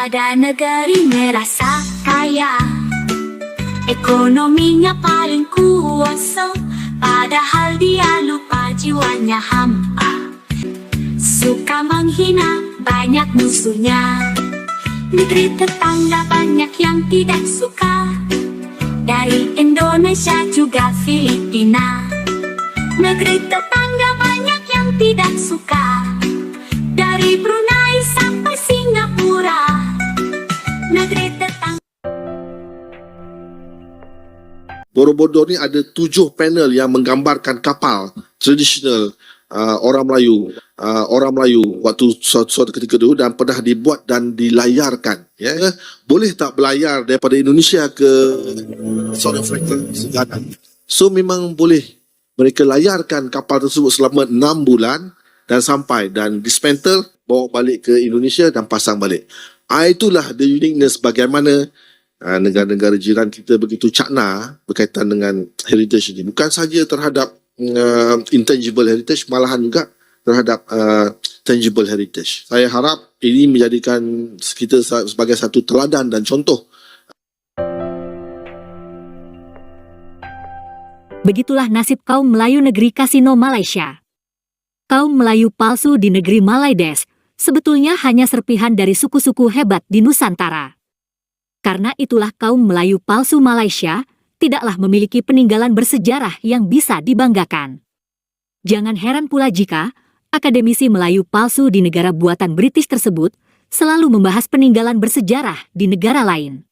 Ada negeri merasa kaya, ekonominya paling kuasa, padahal dia lupa jiwanya hampa. Suka menghina, banyak musuhnya. Negeri tetangga banyak yang tidak suka, dari Indonesia juga Filipina. Negeri tetangga banyak yang tidak suka, dari Brunei sampai Singapura. Negeri tetangga. Borobudur ni ada 7 panel yang menggambarkan kapal tradisional orang Melayu waktu suatu ketika dulu, dan pernah dibuat dan dilayarkan. Ya, boleh tak berlayar daripada Indonesia ke South Africa segala. So memang boleh mereka layarkan kapal tersebut selama 6 bulan dan sampai dan dismantle, bawa balik ke Indonesia dan pasang balik. Itulah the uniqueness bagaimana negara-negara jiran kita begitu cakna berkaitan dengan heritage ini. Bukan saja terhadap intangible heritage, malahan juga terhadap tangible heritage. Saya harap ini menjadikan kita sebagai satu teladan dan contoh. Begitulah nasib kaum Melayu negeri Kasino Malaysia. Kaum Melayu palsu di negeri Malaides sebetulnya hanya serpihan dari suku-suku hebat di Nusantara. Karena itulah kaum Melayu palsu Malaysia tidaklah memiliki peninggalan bersejarah yang bisa dibanggakan. Jangan heran pula jika akademisi Melayu palsu di negara buatan British tersebut selalu membahas peninggalan bersejarah di negara lain.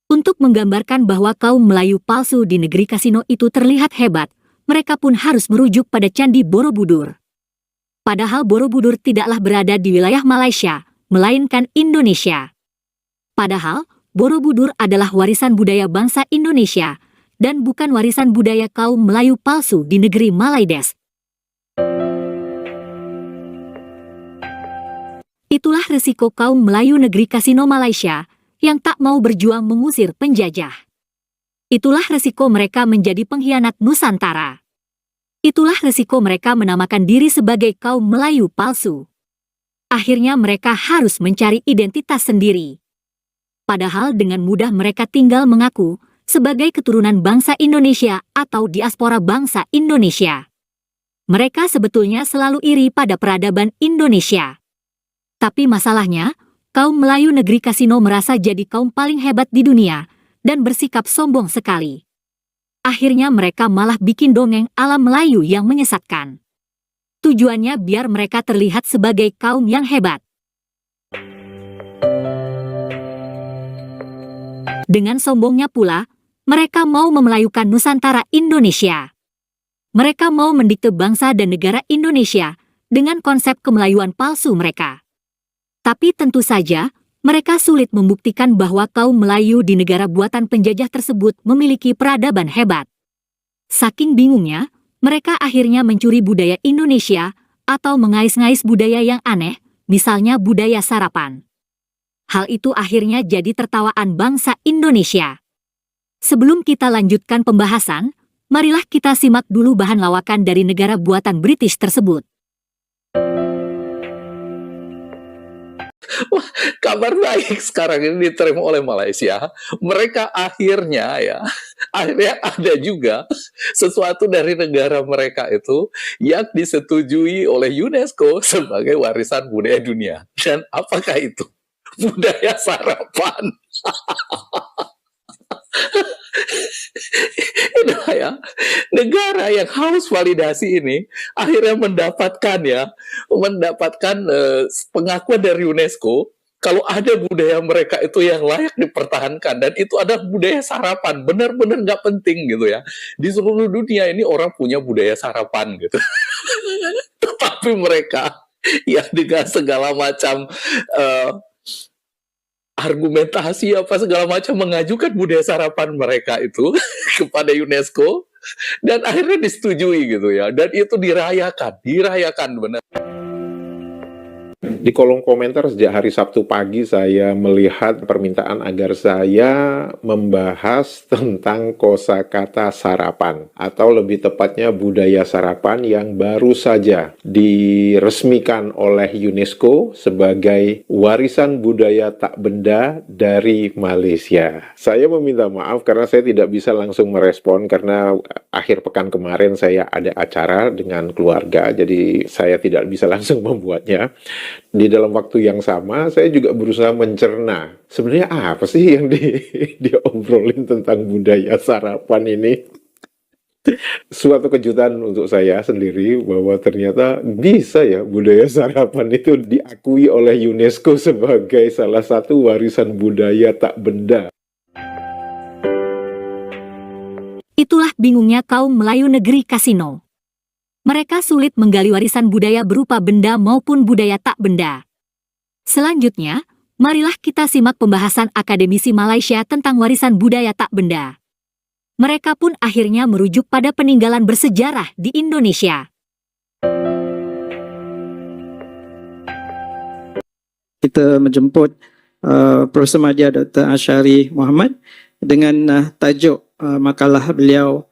Untuk menggambarkan bahwa kaum Melayu palsu di negeri Kasino itu terlihat hebat, mereka pun harus merujuk pada Candi Borobudur. Padahal Borobudur tidaklah berada di wilayah Malaysia, melainkan Indonesia. Padahal Borobudur adalah warisan budaya bangsa Indonesia dan bukan warisan budaya kaum Melayu palsu di negeri Malaides. Itulah resiko kaum Melayu negeri Kasino Malaysia yang tak mau berjuang mengusir penjajah. Itulah resiko mereka menjadi pengkhianat Nusantara. Itulah resiko mereka menamakan diri sebagai kaum Melayu palsu. Akhirnya mereka harus mencari identitas sendiri. Padahal dengan mudah mereka tinggal mengaku sebagai keturunan bangsa Indonesia atau diaspora bangsa Indonesia. Mereka sebetulnya selalu iri pada peradaban Indonesia. Tapi masalahnya, kaum Melayu negeri Kasino merasa jadi kaum paling hebat di dunia dan bersikap sombong sekali. Akhirnya mereka malah bikin dongeng ala Melayu yang menyesatkan. Tujuannya biar mereka terlihat sebagai kaum yang hebat. Dengan sombongnya pula, mereka mau memelayukan Nusantara Indonesia. Mereka mau mendikte bangsa dan negara Indonesia dengan konsep kemelayuan palsu mereka. Tapi tentu saja, mereka sulit membuktikan bahwa kaum Melayu di negara buatan penjajah tersebut memiliki peradaban hebat. Saking bingungnya, mereka akhirnya mencuri budaya Indonesia atau mengais-ngais budaya yang aneh, misalnya budaya sarapan. Hal itu akhirnya jadi tertawaan bangsa Indonesia. Sebelum kita lanjutkan pembahasan, marilah kita simak dulu bahan lawakan dari negara buatan British tersebut. Wah, kabar baik sekarang ini diterima oleh Malaysia. Mereka akhirnya ada juga sesuatu dari negara mereka itu yang disetujui oleh UNESCO sebagai warisan budaya dunia. Dan apakah itu? Budaya sarapan. Negara yang haus validasi ini akhirnya mendapatkan pengakuan dari UNESCO kalau ada budaya mereka itu yang layak dipertahankan, dan itu adalah budaya sarapan. Benar-benar nggak penting gitu ya. Di seluruh dunia ini orang punya budaya sarapan gitu. Tetapi mereka ya dengan segala macam argumentasi apa segala macam mengajukan budaya sarapan mereka itu kepada UNESCO, dan akhirnya disetujui gitu ya, dan itu dirayakan benar. Di kolom komentar sejak hari Sabtu pagi saya melihat permintaan agar saya membahas tentang kosakata sarapan, atau lebih tepatnya budaya sarapan yang baru saja diresmikan oleh UNESCO sebagai warisan budaya tak benda dari Malaysia. Saya meminta maaf karena saya tidak bisa langsung merespon karena akhir pekan kemarin saya ada acara dengan keluarga, jadi saya tidak bisa langsung membuatnya. Di dalam waktu yang sama, saya juga berusaha mencerna sebenarnya apa sih yang diobrolin tentang budaya sarapan ini. Suatu kejutan untuk saya sendiri bahwa ternyata bisa ya budaya sarapan itu diakui oleh UNESCO sebagai salah satu warisan budaya tak benda. Itulah bingungnya kaum Melayu negeri Kasino. Mereka sulit menggali warisan budaya berupa benda maupun budaya tak benda. Selanjutnya, marilah kita simak pembahasan akademisi Malaysia tentang warisan budaya tak benda. Mereka pun akhirnya merujuk pada peninggalan bersejarah di Indonesia. Kita menjemput Profesor Madya Dr. Ashari Muhammad dengan tajuk makalah beliau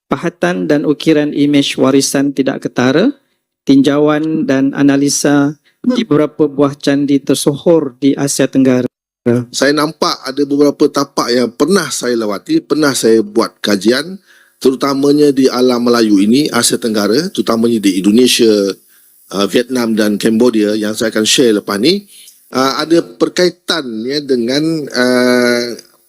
Pahatan dan Ukiran Imej Warisan Tidak Ketara, Tinjauan dan Analisa di beberapa buah candi tersohor di Asia Tenggara. Saya nampak ada beberapa tapak yang pernah saya lewati, pernah saya buat kajian, terutamanya di alam Melayu ini, Asia Tenggara, terutamanya di Indonesia, Vietnam dan Cambodia yang saya akan share lepas ni. Ada perkaitannya dengan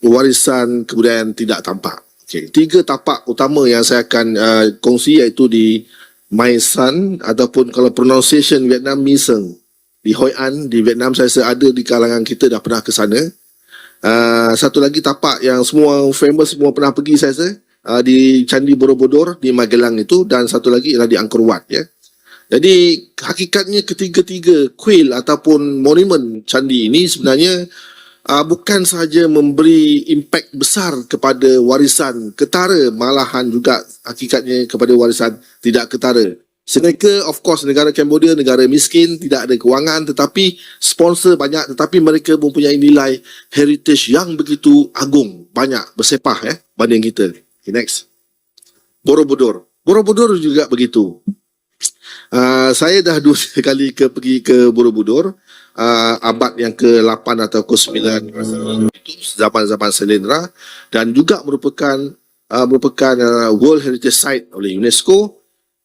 warisan kebudayaan tidak tampak. Okay. 3 tapak utama yang saya akan kongsi iaitu di Mai San ataupun kalau pronunciation Vietnam Mi Seng. Di Hoi An di Vietnam, saya rasa ada di kalangan kita dah pernah ke sana. Satu lagi tapak yang semua famous, semua pernah pergi saya rasa, di Candi Borobudur di Magelang itu, dan satu lagi ialah di Angkor Wat ya. Jadi hakikatnya ketiga-tiga kuil ataupun monumen candi ini sebenarnya bukan sahaja memberi impak besar kepada warisan ketara, malahan juga hakikatnya kepada warisan tidak ketara. Mereka, of course, negara Cambodia, negara miskin, tidak ada kewangan, tetapi sponsor banyak, tetapi mereka mempunyai nilai heritage yang begitu agung, banyak, bersepah banding kita. Okay, next. Borobudur. Borobudur juga begitu. Saya dah 2 kali pergi ke Borobudur, abad yang ke-8 atau ke-9 itu zaman-zaman Selendra, dan juga merupakan World Heritage Site oleh UNESCO,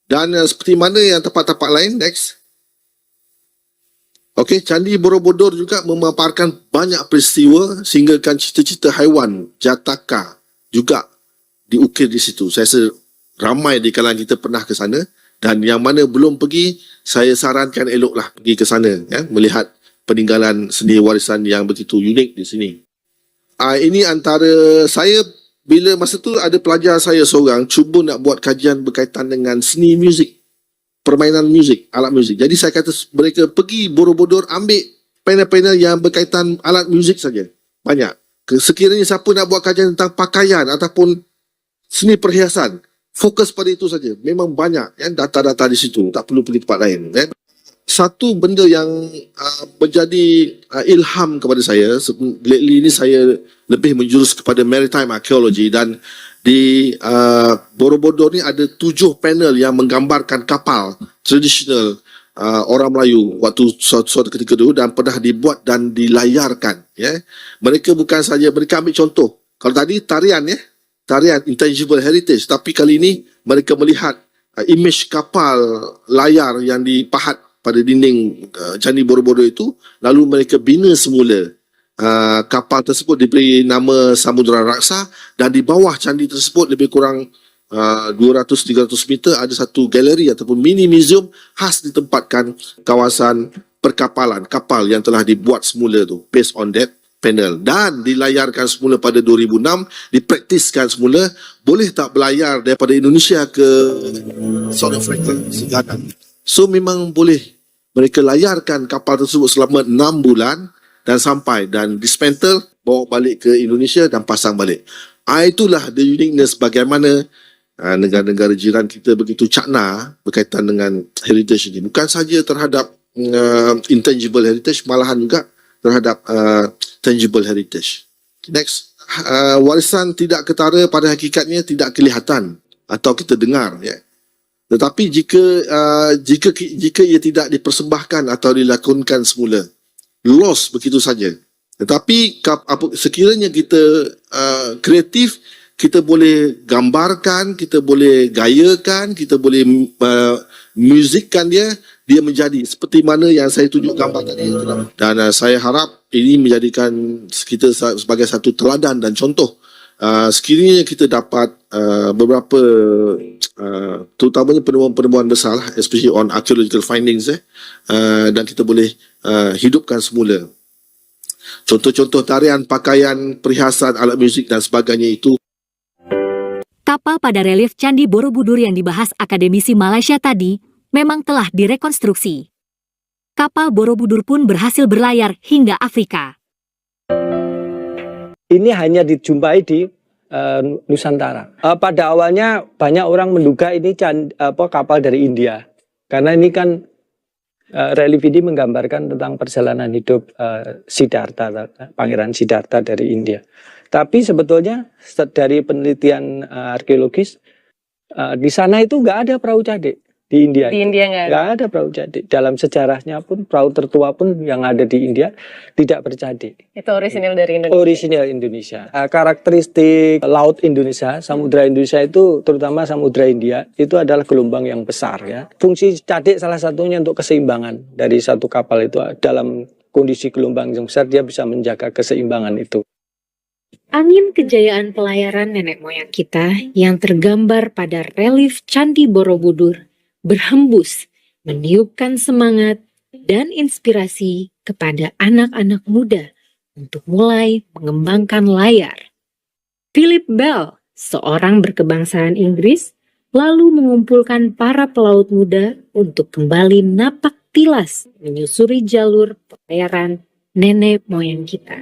dan seperti mana yang tapak-tapak lain. Next. Okey, Candi Borobudur juga memaparkan banyak peristiwa sehinggakan cita-cita haiwan Jataka juga diukir di situ. Saya rasa ramai di kalangan kita pernah ke sana, dan yang mana belum pergi, saya sarankan eloklah pergi ke sana ya, melihat peninggalan seni warisan yang begitu unik di sini. Ini antara saya, bila masa tu ada pelajar saya seorang cuba nak buat kajian berkaitan dengan seni muzik, permainan muzik, alat muzik. Jadi saya kata mereka pergi Borobudur, ambil panel-panel yang berkaitan alat muzik saja. Banyak. Sekiranya siapa nak buat kajian tentang pakaian ataupun seni perhiasan, fokus pada itu saja. Memang banyak data-data di situ, tak perlu pergi tempat lain. Satu benda yang menjadi ilham kepada saya, lately ini saya lebih menjurus kepada maritime archaeology, dan di Borobudur ni ada 7 panel yang menggambarkan kapal tradisional orang Melayu waktu suatu ketika dulu, dan pernah dibuat dan dilayarkan ya. Mereka bukan saja, mereka ambil contoh. Kalau tadi tarian tarian intangible heritage, tapi kali ini mereka melihat image kapal layar yang dipahat pada dinding Candi Borobudur itu, lalu mereka bina semula kapal tersebut, diberi nama Samudra Raksa, dan di bawah candi tersebut lebih kurang 200-300 meter ada satu galeri ataupun mini museum khas ditempatkan kawasan perkapalan, kapal yang telah dibuat semula tu based on that panel, dan dilayarkan semula pada 2006, dipraktiskan semula. Boleh tak berlayar daripada Indonesia ke South Africa sekarang? So memang boleh mereka layarkan kapal tersebut selama 6 bulan dan sampai, dan dismantle, bawa balik ke Indonesia dan pasang balik. Itulah the uniqueness bagaimana negara-negara jiran kita begitu cakna berkaitan dengan heritage ini. Bukan saja terhadap intangible heritage, malahan juga terhadap tangible heritage. Next, warisan tidak ketara pada hakikatnya tidak kelihatan atau kita dengar, ya. Tetapi jika ia tidak dipersembahkan atau dilakonkan semula, lost begitu saja. Tetapi sekiranya kita kreatif, kita boleh gambarkan, kita boleh gayakan, kita boleh musikkan dia menjadi seperti mana yang saya tunjuk gambar tadi. Dan saya harap ini menjadikan kita sebagai satu teladan dan contoh. Sekiranya kita dapat beberapa terutamanya penemuan-penemuan besar, especially on archaeological findings, dan kita boleh hidupkan semula. Contoh-contoh tarian, pakaian, perhiasan, alat muzik dan sebagainya itu. Kapal pada relief Candi Borobudur yang dibahas akademisi Malaysia tadi memang telah direkonstruksi. Kapal Borobudur pun berhasil berlayar hingga Afrika. Ini hanya dijumpai di Nusantara. Pada awalnya banyak orang menduga ini kapal dari India. Karena ini kan relief ini menggambarkan tentang perjalanan hidup Siddhartha, Pangeran Siddhartha dari India. Tapi sebetulnya dari penelitian arkeologis, di sana itu nggak ada perahu cadik. Di India nggak ada perahu cadik. Dalam sejarahnya pun perahu tertua pun yang ada di India tidak bercadik. Itu orisinil dari Indonesia. Orisinil Indonesia. Karakteristik laut Indonesia, Samudra Indonesia itu terutama Samudra India itu adalah gelombang yang besar, ya. Fungsi cadik salah satunya untuk keseimbangan dari satu kapal itu dalam kondisi gelombang yang besar dia bisa menjaga keseimbangan itu. Angin kejayaan pelayaran nenek moyang kita yang tergambar pada relief Candi Borobudur berhembus, meniupkan semangat dan inspirasi kepada anak-anak muda untuk mulai mengembangkan layar. Philip Bell, seorang berkebangsaan Inggris, lalu mengumpulkan para pelaut muda untuk kembali napak tilas menyusuri jalur pelayaran nenek moyang kita.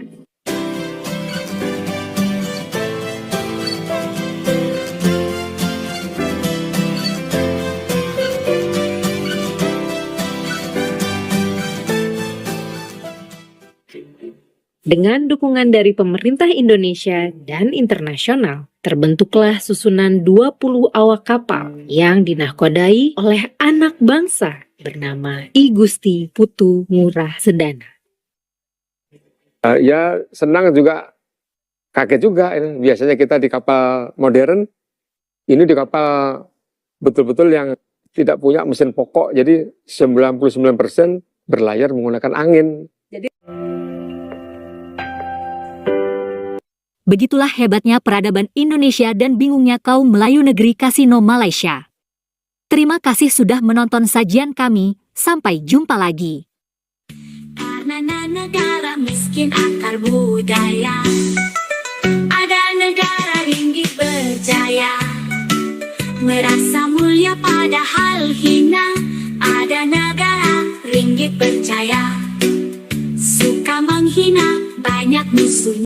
Dengan dukungan dari pemerintah Indonesia dan internasional, terbentuklah susunan 20 awak kapal yang dinahkodai oleh anak bangsa bernama I Gusti Putu Ngurah Sedana. Ya senang juga, kaget juga. Biasanya kita di kapal modern, ini di kapal betul-betul yang tidak punya mesin pokok, jadi 99% berlayar menggunakan angin. Begitulah hebatnya peradaban Indonesia dan bingungnya kaum Melayu negeri Kasino Malaysia. Terima kasih sudah menonton sajian kami, sampai jumpa lagi. Karena negara miskin akar budaya, ada negara ringgit berjaya. Merasa mulia padahal hina, ada negara ringgit percaya. Suka menghina, banyak musuhnya.